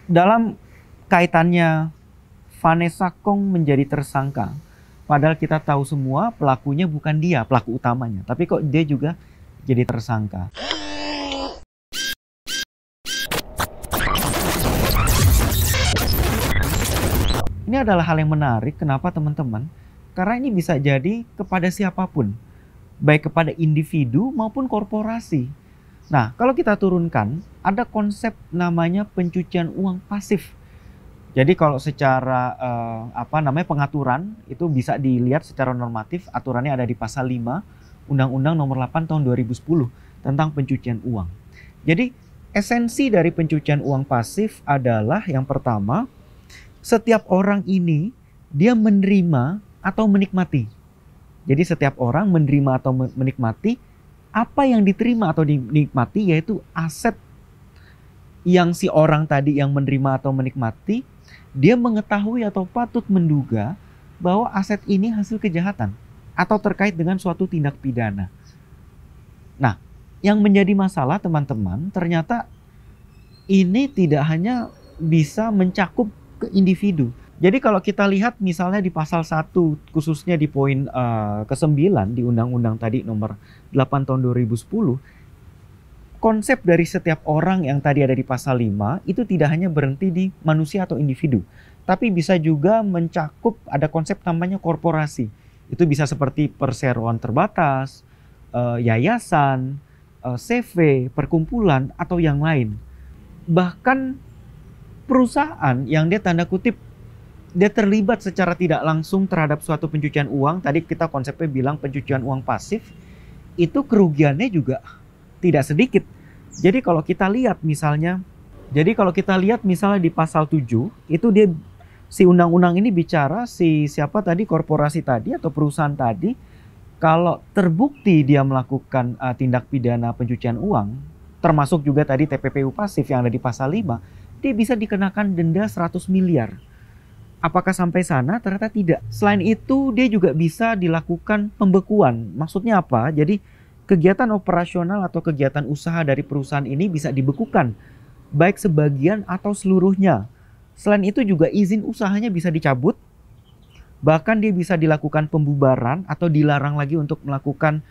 dalam kaitannya Vanessa Kong menjadi tersangka, padahal kita tahu semua pelakunya bukan dia, pelaku utamanya, tapi kok dia juga jadi tersangka. Ini adalah hal yang menarik, kenapa teman-teman? Karena ini bisa jadi kepada siapapun, baik kepada individu maupun korporasi. Nah, kalau kita turunkan, ada konsep namanya pencucian uang pasif. Jadi kalau secara pengaturan itu bisa dilihat secara normatif, aturannya ada di pasal 5 Undang-Undang Nomor 8 Tahun 2010 tentang pencucian uang. Jadi esensi dari pencucian uang pasif adalah yang pertama, setiap orang ini dia menerima atau menikmati. Jadi setiap orang menerima atau menikmati apa yang diterima atau dinikmati, yaitu aset yang si orang tadi yang menerima atau menikmati, dia mengetahui atau patut menduga bahwa aset ini hasil kejahatan atau terkait dengan suatu tindak pidana. Nah, yang menjadi masalah teman-teman, ternyata ini tidak hanya bisa mencakup ke individu. Jadi kalau kita lihat misalnya di pasal 1, khususnya di poin ke-9 di undang-undang tadi nomor 8 tahun 2010, konsep dari setiap orang yang tadi ada di pasal 5 itu tidak hanya berhenti di manusia atau individu, tapi bisa juga mencakup ada konsep namanya korporasi. Itu bisa seperti perseroan terbatas, yayasan, CV, perkumpulan, atau yang lain. Bahkan perusahaan yang dia tanda kutip dia terlibat secara tidak langsung terhadap suatu pencucian uang, tadi kita konsepnya bilang pencucian uang pasif, itu kerugiannya juga tidak sedikit. Jadi kalau kita lihat misalnya di pasal 7, itu dia si undang-undang ini bicara siapa tadi, korporasi tadi atau perusahaan tadi, kalau terbukti dia melakukan tindak pidana pencucian uang, termasuk juga tadi TPPU pasif yang ada di pasal 5, dia bisa dikenakan denda 100 miliar. Apakah sampai sana? Ternyata tidak. Selain itu, dia juga bisa dilakukan pembekuan. Maksudnya apa? Jadi kegiatan operasional atau kegiatan usaha dari perusahaan ini bisa dibekukan, baik sebagian atau seluruhnya. Selain itu juga izin usahanya bisa dicabut. Bahkan dia bisa dilakukan pembubaran atau dilarang lagi untuk melakukan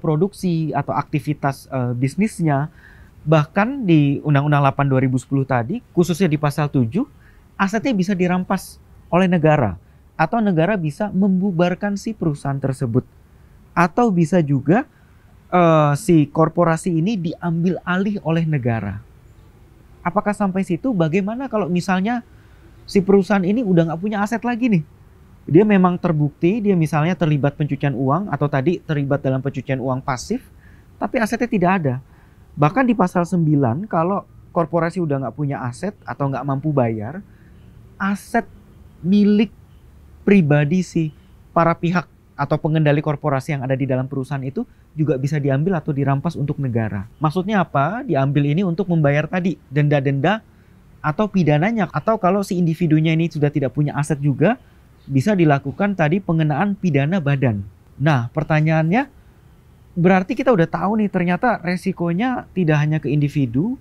produksi atau aktivitas bisnisnya. Bahkan di Undang-Undang 8 2010 tadi, khususnya di pasal 7, asetnya bisa dirampas oleh negara, atau negara bisa membubarkan si perusahaan tersebut, atau bisa juga si korporasi ini diambil alih oleh negara. Apakah sampai situ? Bagaimana kalau misalnya si perusahaan ini udah nggak punya aset lagi nih? Dia memang terbukti dia misalnya terlibat pencucian uang atau tadi terlibat dalam pencucian uang pasif, tapi asetnya tidak ada. Bahkan di pasal 9, kalau korporasi udah nggak punya aset atau nggak mampu bayar, aset milik pribadi si para pihak atau pengendali korporasi yang ada di dalam perusahaan itu juga bisa diambil atau dirampas untuk negara. Maksudnya apa? Diambil ini untuk membayar tadi denda-denda atau pidananya. Atau kalau si individunya ini sudah tidak punya aset juga, bisa dilakukan tadi pengenaan pidana badan. Nah, pertanyaannya, berarti kita udah tahu nih ternyata resikonya tidak hanya ke individu,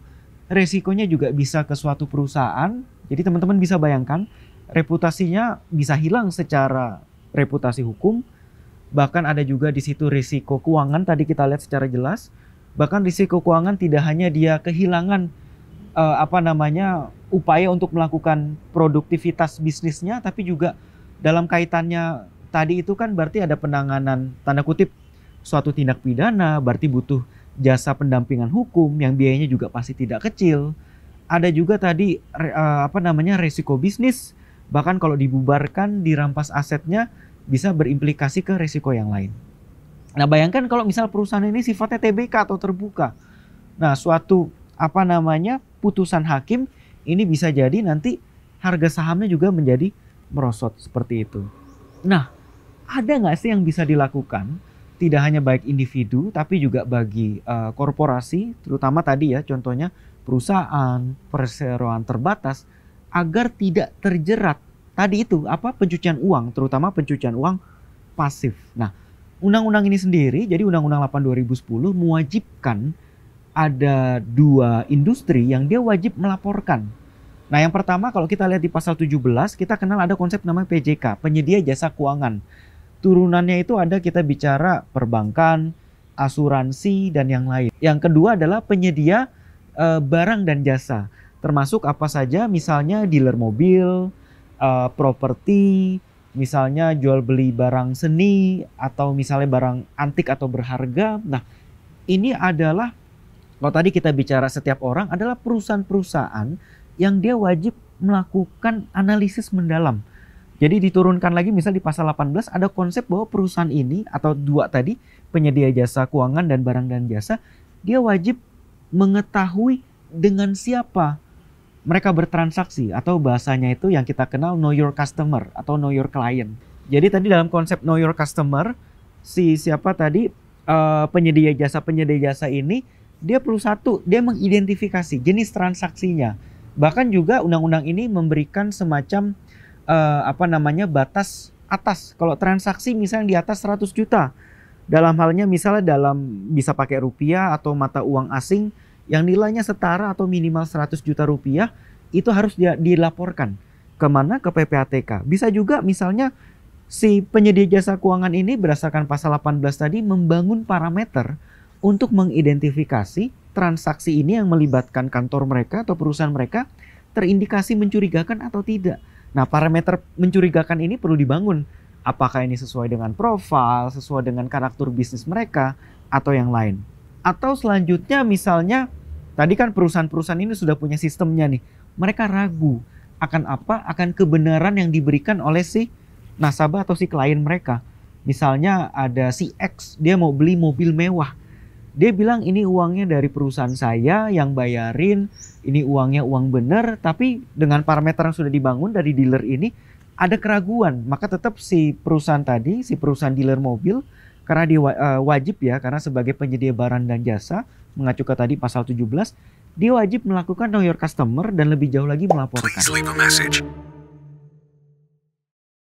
resikonya juga bisa ke suatu perusahaan. Jadi teman-teman bisa bayangkan, reputasinya bisa hilang secara reputasi hukum. Bahkan ada juga di situ risiko keuangan, tadi kita lihat secara jelas. Bahkan risiko keuangan tidak hanya dia kehilangan upaya untuk melakukan produktivitas bisnisnya, tapi juga dalam kaitannya tadi itu kan berarti ada penanganan tanda kutip suatu tindak pidana, berarti butuh jasa pendampingan hukum yang biayanya juga pasti tidak kecil. Ada juga tadi resiko bisnis, bahkan kalau dibubarkan, dirampas asetnya, bisa berimplikasi ke resiko yang lain. Nah, bayangkan kalau misal perusahaan ini sifatnya TBK atau terbuka. Nah, suatu putusan hakim ini bisa jadi nanti harga sahamnya juga menjadi merosot seperti itu. Nah, ada nggak sih yang bisa dilakukan? Tidak hanya baik individu, tapi juga bagi korporasi, terutama tadi ya contohnya perusahaan, perseroan terbatas, agar tidak terjerat tadi itu pencucian uang, terutama pencucian uang pasif. Nah, undang-undang ini sendiri, jadi Undang-Undang 8 2010 mewajibkan ada dua industri yang dia wajib melaporkan. Nah, yang pertama kalau kita lihat di pasal 17, kita kenal ada konsep namanya PJK, penyedia jasa keuangan. Turunannya itu ada kita bicara perbankan, asuransi, dan yang lain. Yang kedua adalah penyedia barang dan jasa. Termasuk apa saja, misalnya dealer mobil, properti, misalnya jual beli barang seni, atau misalnya barang antik atau berharga. Nah, ini adalah, kalau tadi kita bicara setiap orang, adalah perusahaan-perusahaan yang dia wajib melakukan analisis mendalam. Jadi diturunkan lagi misal di pasal 18 ada konsep bahwa perusahaan ini atau dua tadi, penyedia jasa keuangan dan barang dan jasa, dia wajib mengetahui dengan siapa mereka bertransaksi, atau bahasanya itu yang kita kenal know your customer atau know your client. Jadi tadi dalam konsep know your customer, si siapa tadi penyedia jasa ini dia perlu satu, dia mengidentifikasi jenis transaksinya. Bahkan juga undang-undang ini memberikan semacam batas atas. Kalau transaksi misalnya di atas 100 juta. Dalam halnya misalnya bisa pakai rupiah atau mata uang asing yang nilainya setara atau minimal 100 juta rupiah, itu harus dilaporkan. Kemana? Ke PPATK. Bisa juga misalnya si penyedia jasa keuangan ini berdasarkan pasal 18 tadi membangun parameter untuk mengidentifikasi transaksi ini yang melibatkan kantor mereka atau perusahaan mereka terindikasi mencurigakan atau tidak. Nah, parameter mencurigakan ini perlu dibangun. Apakah ini sesuai dengan profil, sesuai dengan karakter bisnis mereka, atau yang lain. Atau selanjutnya misalnya, tadi kan perusahaan-perusahaan ini sudah punya sistemnya nih. Mereka ragu akan apa? Akan kebenaran yang diberikan oleh si nasabah atau si klien mereka. Misalnya ada si X, dia mau beli mobil mewah. Dia bilang ini uangnya dari perusahaan saya yang bayarin, ini uangnya uang bener, tapi dengan parameter yang sudah dibangun dari dealer ini ada keraguan. Maka tetap si perusahaan tadi, si perusahaan dealer mobil, karena dia wajib ya, karena sebagai penyedia barang dan jasa, mengacu ke tadi pasal 17, dia wajib melakukan know your customer dan lebih jauh lagi melaporkan.